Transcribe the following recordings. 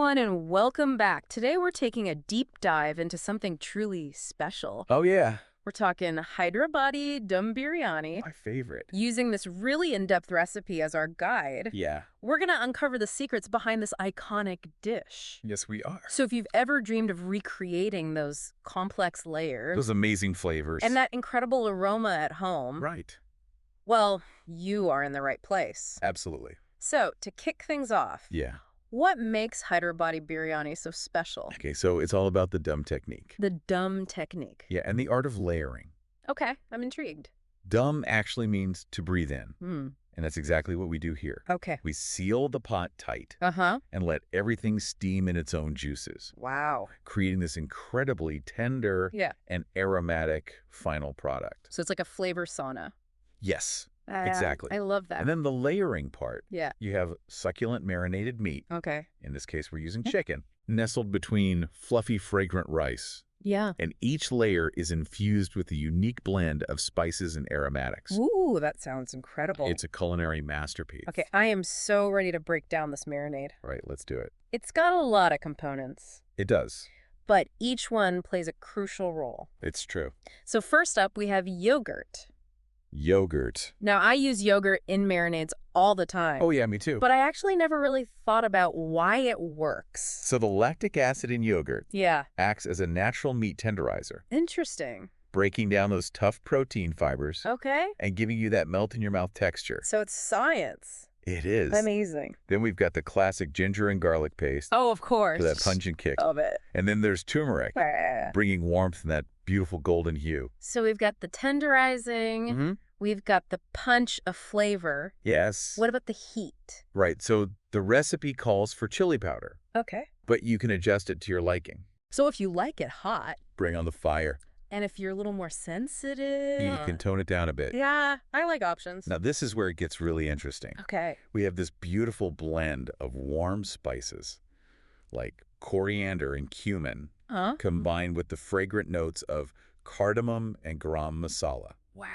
everyone, and welcome back. Today we're taking a deep dive into something truly special. Oh, yeah. We're talking Hyderabadi Dum Biryani. My favorite. Using this really in-depth recipe as our guide, Yeah. we're going to uncover the secrets behind this iconic dish. Yes, we are. So if you've ever dreamed of recreating those complex layers Those amazing flavors. and that incredible aroma at home, Right. well, you are in the right place. Absolutely. So to kick things off, Yeah. what makes Hyderabadi biryani so special? Okay, so it's all about the dum technique. The dum technique. Yeah, and the art of layering. Okay, I'm intrigued. Dum actually means to breathe in, Hmm. and that's exactly what we do here. Okay. We seal the pot tight Uh-huh. and let everything steam in its own juices, Wow. creating this incredibly tender Yeah. and aromatic final product. So it's like a flavor sauna. Yes, exactly. I love that. And then the layering part, Yeah. you have succulent marinated meat. Okay. In this case, we're using chicken, nestled between fluffy, fragrant rice. Yeah. And each layer is infused with a unique blend of spices and aromatics. Ooh, that sounds incredible. It's a culinary masterpiece. Okay, I am so ready to break down this marinade. All right, let's do it. It's got a lot of components, It does. but each one plays a crucial role. It's true. So first up, we have yogurt. Yogurt. Now, I use yogurt in marinades all the time. Oh, yeah, me too. But I actually never really thought about why it works. So the lactic acid in yogurt Yeah. acts as a natural meat tenderizer, Interesting. breaking down those tough protein fibers Okay. and giving you that melt-in-your-mouth texture. So it's science. It is. Amazing. Then we've got the classic ginger and garlic paste Oh, of course. for that pungent kick. Love it. And then there's turmeric, bringing warmth and that beautiful golden hue. So we've got the tenderizing. Mm-hmm. We've got the punch of flavor. Yes. What about the heat? Right. So the recipe calls for chili powder, Okay. but you can adjust it to your liking. So if you like it hot, Bring on the fire. and if you're a little more sensitive... You can tone it down a bit. Yeah, I like options. Now, this is where it gets really interesting. Okay. We have this beautiful blend of warm spices like coriander and cumin Huh? combined with the fragrant notes of cardamom and garam masala. Wow.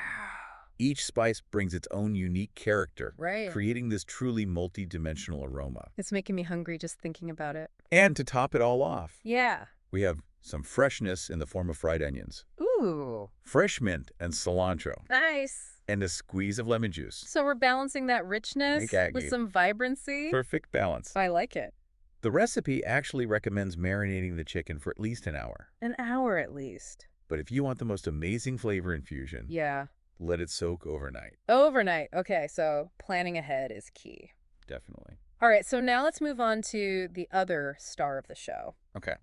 Each spice brings its own unique character, Right. creating this truly multi-dimensional aroma. It's making me hungry just thinking about it. And to top it all off, Yeah. we have some freshness in the form of fried onions, Ooh. fresh mint and cilantro, Nice. and a squeeze of lemon juice. So we're balancing that richness Exactly. with some vibrancy. Perfect balance. I like it. The recipe actually recommends marinating the chicken for at least an hour. An hour at least. But if you want the most amazing flavor infusion, Yeah. let it soak overnight. Overnight. Okay, so planning ahead is key. Definitely. All right, so now let's move on to the other star of the show, Okay.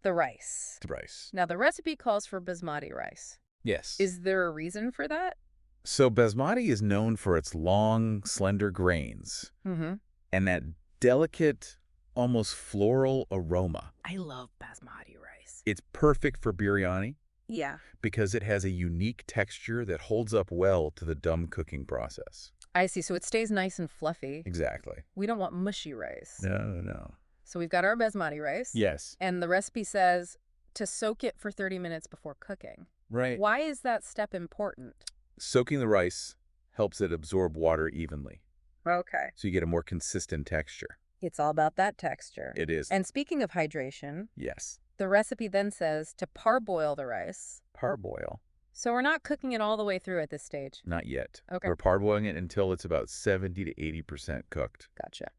the rice. The rice. Now, the recipe calls for basmati rice. Yes. Is there a reason for that? So basmati is known for its long, slender grains Mm-hmm. and that delicate, almost floral aroma. I love basmati rice. It's perfect for biryani Yeah. because it has a unique texture that holds up well to the dum cooking process. I see. So it stays nice and fluffy. Exactly. We don't want mushy rice. No. So we've got our basmati rice. Yes. And the recipe says to soak it for 30 minutes before cooking. Right. Why is that step important? Soaking the rice helps it absorb water evenly, Okay. so you get a more consistent texture. It's all about that texture. It is. And speaking of hydration, Yes. the recipe then says to parboil the rice. Parboil. So we're not cooking it all the way through at this stage. Not yet. Okay. We're parboiling it until it's about 70 to 80% cooked. Gotcha.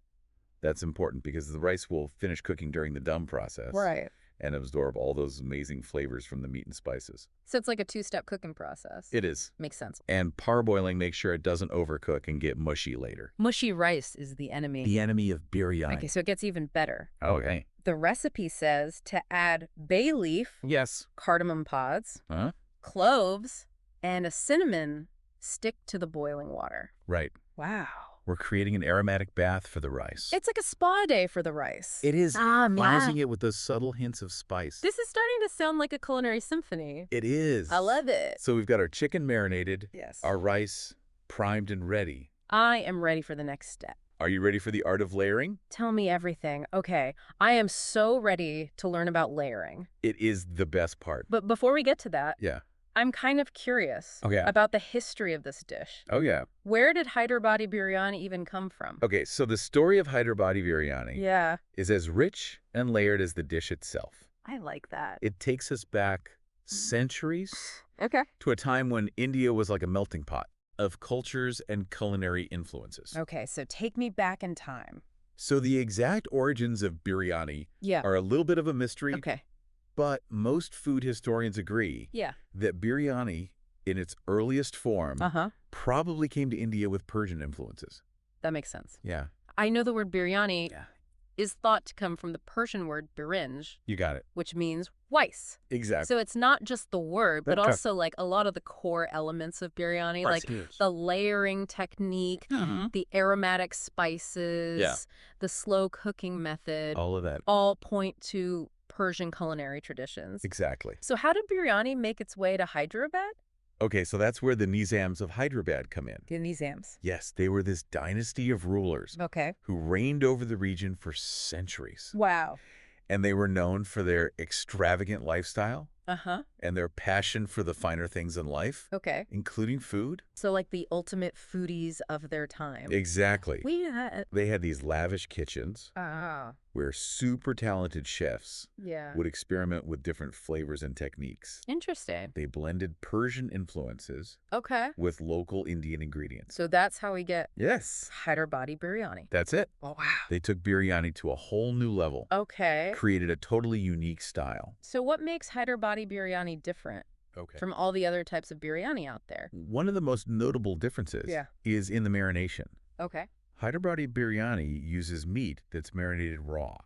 That's important because the rice will finish cooking during the dum process. Right. And absorb all those amazing flavors from the meat and spices. So it's like a two-step cooking process. It is. Makes sense. And parboiling makes sure it doesn't overcook and get mushy later. Mushy rice is the enemy. The enemy of biryani. Okay, so it gets even better. Okay. The recipe says to add bay leaf, Yes. cardamom pods, Huh? cloves, and a cinnamon stick to the boiling water. Right. Wow. We're creating an aromatic bath for the rice. It's like a spa day for the rice. It is. Yeah. Housing it with those subtle hints of spice. This is starting to sound like a culinary symphony. It is. I love it. So we've got our chicken marinated, Yes. our rice primed and ready. I am ready for the next step. Are you ready for the art of layering? Tell me everything. Okay, I am so ready to learn about layering. It is the best part. But before we get to that, Yeah. I'm kind of curious Okay. about the history of this dish. Oh, yeah. Where did Hyderabadi Biryani even come from? Okay, so the story of Hyderabadi Biryani Yeah, is as rich and layered as the dish itself. I like that. It takes us back centuries Okay. to a time when India was like a melting pot of cultures and culinary influences. Okay, so take me back in time. So the exact origins of biryani Yeah. are a little bit of a mystery, Okay. but most food historians agree Yeah. that biryani, in its earliest form, Uh-huh. probably came to India with Persian influences. That makes sense. Yeah. I know the word biryani Yeah. is thought to come from the Persian word birinj, You got it. which means rice. Exactly. So it's not just the word, but That's right. also like a lot of the core elements of biryani, Right. like the layering technique, the aromatic spices, the slow cooking method, All of that. all point to Persian culinary traditions. Exactly. So how did biryani make its way to Hyderabad? Okay, so that's where the Nizams of Hyderabad come in. The Nizams. Yes, they were this dynasty of rulers Okay. who reigned over the region for centuries. Wow. And they were known for their extravagant lifestyle Uh-huh. and their passion for the finer things in life, Okay. including food. So like the ultimate foodies of their time. Exactly. Yeah. They had these lavish kitchens Ah. where super talented chefs Yeah. would experiment with different flavors and techniques. Interesting. They blended Persian influences Okay. with local Indian ingredients. So that's how we get Yes, Hyderabadi biryani. that's it. Oh, wow. They took biryani to a whole new level, Okay. created a totally unique style. So what makes Hyderabadi biryani different Okay. from all the other types of biryani out there? One of the most notable differences Yeah. is in the marination. Okay. Hyderabadi biryani uses meat that's marinated raw.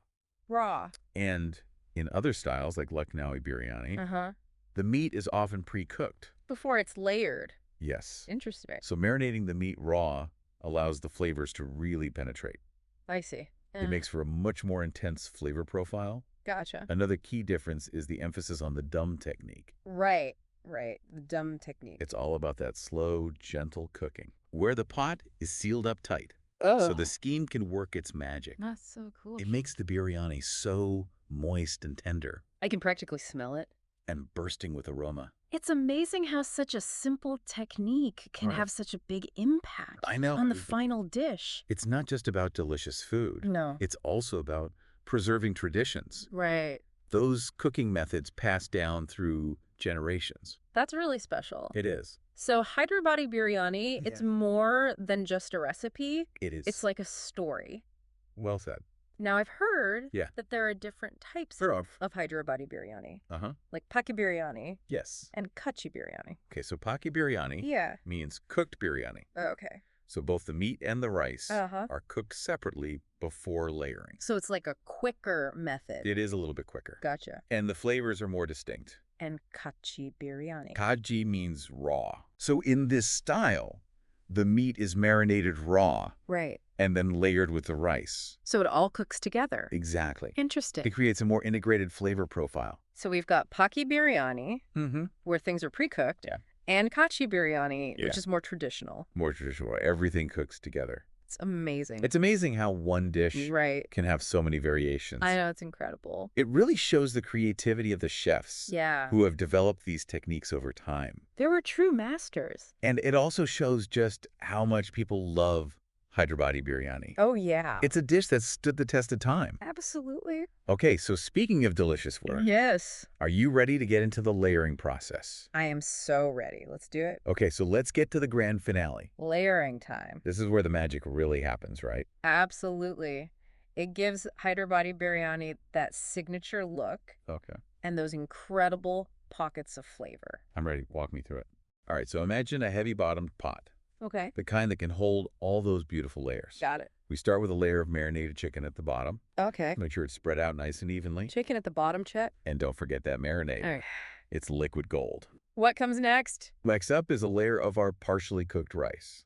Raw. And in other styles, like Lucknowi biryani, Uh-huh. the meat is often pre-cooked. Before it's layered. Yes. Interesting. So marinating the meat raw allows the flavors to really penetrate. I see. It makes for a much more intense flavor profile. Gotcha. Another key difference is the emphasis on the dum technique. Right. Right. The Dum technique. It's all about that slow, gentle cooking, where the pot is sealed up tight, Oh. so the steam can work its magic. That's so cool. It makes the biryani so moist and tender I can practically smell it. and bursting with aroma. It's amazing how such a simple technique can Right. have such a big impact I know. on the final dish. It's not just about delicious food. No. It's also about preserving traditions. Right. Those cooking methods passed down through generations. That's really special. It is. So Hyderabadi biryani, it's Yeah. more than just a recipe. It is. It's like a story. Well said. Now, I've heard Yeah. that there are different types Fair enough. of Hyderabadi biryani, Uh-huh. like paki biryani Yes. and kachi biryani. Okay, so paki biryani Yeah. means cooked biryani. Okay. So both the meat and the rice Uh-huh. are cooked separately before layering. So it's like a quicker method. It is a little bit quicker. Gotcha. And the flavors are more distinct. And kachi biryani. Kaji means raw. So in this style, the meat is marinated raw Right. and then layered with the rice. So it all cooks together. Exactly. Interesting. It creates a more integrated flavor profile. So we've got paki biryani, Mm-hmm. where things are pre-cooked, Yeah. and kachi biryani, Yeah. which is more traditional. More traditional. Everything cooks together. It's amazing. It's amazing how one dish Right. can have so many variations. I know, it's incredible. It really shows the creativity of the chefs Yeah. who have developed these techniques over time. They were true masters. And it also shows just how much people love Hyderabadi biryani. Oh, yeah. It's a dish that stood the test of time. Absolutely. Okay, so speaking of delicious food, Yes. are you ready to get into the layering process? I am so ready. Let's do it. Okay, so let's get to the grand finale. Layering time. This is where the magic really happens, right? Absolutely. It gives Hyderabadi biryani that signature look Okay. and those incredible pockets of flavor. I'm ready. Walk me through it. All right, so imagine a heavy-bottomed pot, Okay. the kind that can hold all those beautiful layers. Got it. We start with a layer of marinated chicken at the bottom. Okay. Make sure it's spread out nice and evenly. Chicken at the bottom, check. And don't forget that marinade. All right. It's liquid gold. What comes next? Next up is a layer of our partially cooked rice.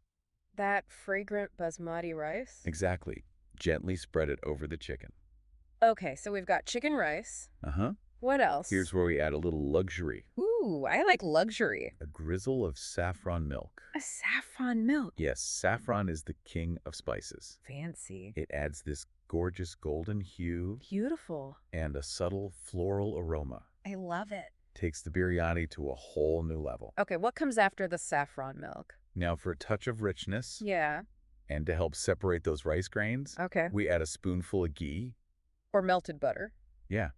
That fragrant basmati rice. Exactly. Gently spread it over the chicken. Okay, so we've got chicken rice. Uh-huh. What else? Here's where we add a little luxury. Ooh, I like luxury. A drizzle of saffron milk. A saffron milk. Yes, saffron is the king of spices. Fancy. It adds this gorgeous golden hue Beautiful. and a subtle floral aroma. I love it. takes the biryani to a whole new level. Okay, what comes after the saffron milk? Now, for a touch of richness Yeah. and to help separate those rice grains, Okay. we add a spoonful of ghee. Or melted butter. Yeah,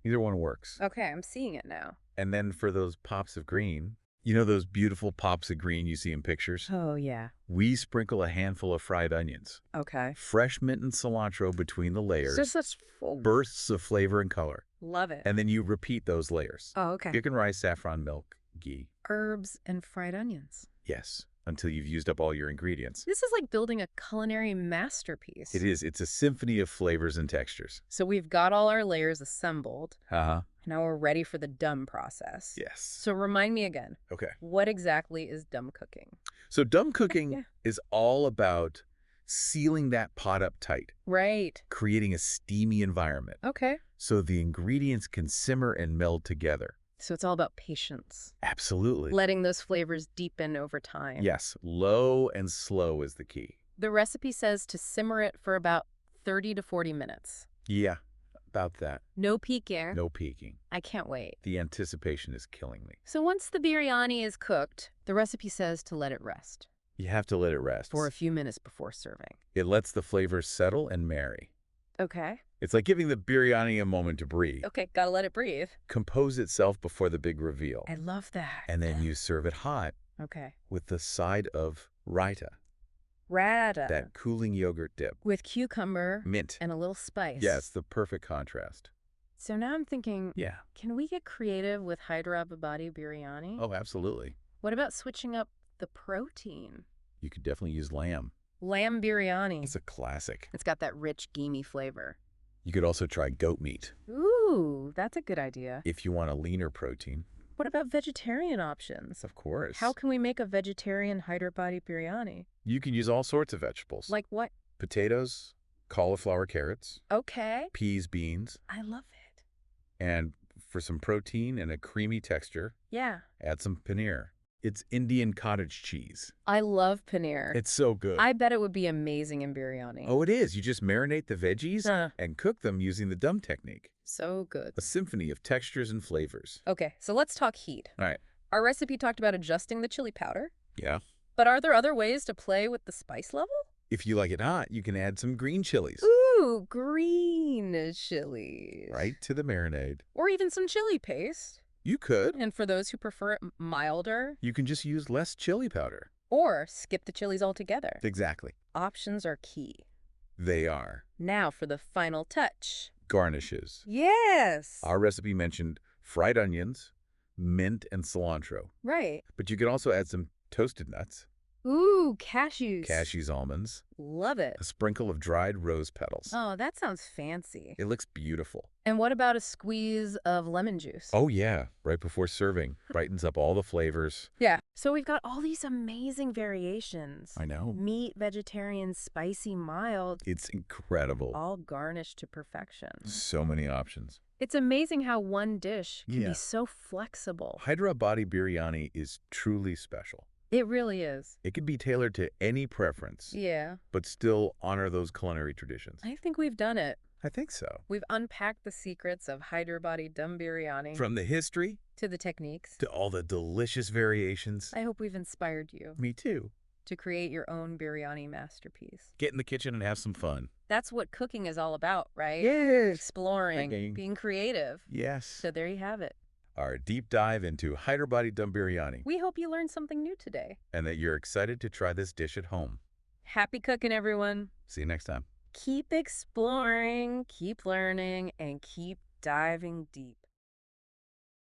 either one works. Okay, I'm seeing it now. And then for those pops of green, you know those beautiful pops of green you see in pictures? Oh, yeah. We sprinkle a handful of fried onions. Okay. Fresh mint and cilantro between the layers. Just such Bursts of flavor and color. Love it. And then you repeat those layers. Oh, okay. Chicken rice, saffron milk, ghee. Herbs and fried onions. Yes, until you've used up all your ingredients. This is like building a culinary masterpiece. It is. It's a symphony of flavors and textures. So we've got all our layers assembled. Uh-huh. Now we're ready for the dum process. Yes. So remind me again. Okay. What exactly is dum cooking? So dum cooking Yeah. is all about sealing that pot up tight, Right. creating a steamy environment Okay. so the ingredients can simmer and meld together. So it's all about patience. Absolutely. Letting those flavors deepen over time. Yes, low and slow is the key. The recipe says to simmer it for about 30 to 40 minutes. Yeah, about that. No peeking. No peeking. I can't wait. The anticipation is killing me. So once the biryani is cooked, the recipe says to let it rest You have to let it rest. for a few minutes before serving. It lets the flavors settle and marry. Okay. It's like giving the biryani a moment to breathe. Okay, gotta let it breathe. Compose itself before the big reveal. I love that. And then you serve it hot Okay. with the side of raita, Rada. that cooling yogurt dip. With cucumber Mint. and a little spice. Yeah, it's the perfect contrast. So now I'm thinking, Yeah. can we get creative with Hyderabadi biryani? Oh, absolutely. What about switching up the protein? You could definitely use lamb. Lamb biryani. It's a classic. It's got that rich, gamey flavor. You could also try goat meat Ooh, that's a good idea. if you want a leaner protein. What about vegetarian options? Of course. How can we make a vegetarian Hyderabadi biryani? You can use all sorts of vegetables. Like what? Potatoes, cauliflower, carrots, Okay. peas, beans, I love it. and for some protein and a creamy texture, Yeah. add some paneer. It's Indian cottage cheese. I love paneer. It's so good. I bet it would be amazing in biryani. Oh, it is. You just marinate the veggies and cook them using the dum technique. So good. A symphony of textures and flavors. Okay, so let's talk heat. All right. Our recipe talked about adjusting the chili powder, Yeah. but are there other ways to play with the spice level? If you like it hot, you can add some green chilies. Ooh, green chilies. Right to the marinade. Or even some chili paste. You could. And for those who prefer it milder, You can just use less chili powder. or skip the chilies altogether. Exactly. Options are key. They are Now for the final touch. garnishes. Yes. Our recipe mentioned fried onions, mint, and cilantro. Right. But you can also add some toasted nuts, Ooh, cashews. cashews, almonds, Love it. a sprinkle of dried rose petals. Oh, that sounds fancy. It looks beautiful. And what about a squeeze of lemon juice? Oh, yeah. Right before serving. Brightens up all the flavors. Yeah. So we've got all these amazing variations. I know. Meat, vegetarian, spicy, mild, It's incredible. all garnished to perfection. So many options. It's amazing how one dish can Yeah. be so flexible. Hyderabadi biryani is truly special. It really is. It can be tailored to any preference, Yeah. but still honor those culinary traditions. I think we've done it. I think so. We've unpacked the secrets of Hyderabadi Dum Biryani From the history to the techniques. to all the delicious variations. I hope we've inspired you Me too. to create your own biryani masterpiece. Get in the kitchen and have some fun. That's what cooking is all about, right? Yes. Exploring, Thinking. being creative. Yes. So there you have it. Our deep dive into Hyderabadi Dum Biryani, We hope you learned something new today. and that you're excited to try this dish at home. Happy cooking, everyone. See you next time. Keep exploring, keep learning, and keep diving deep.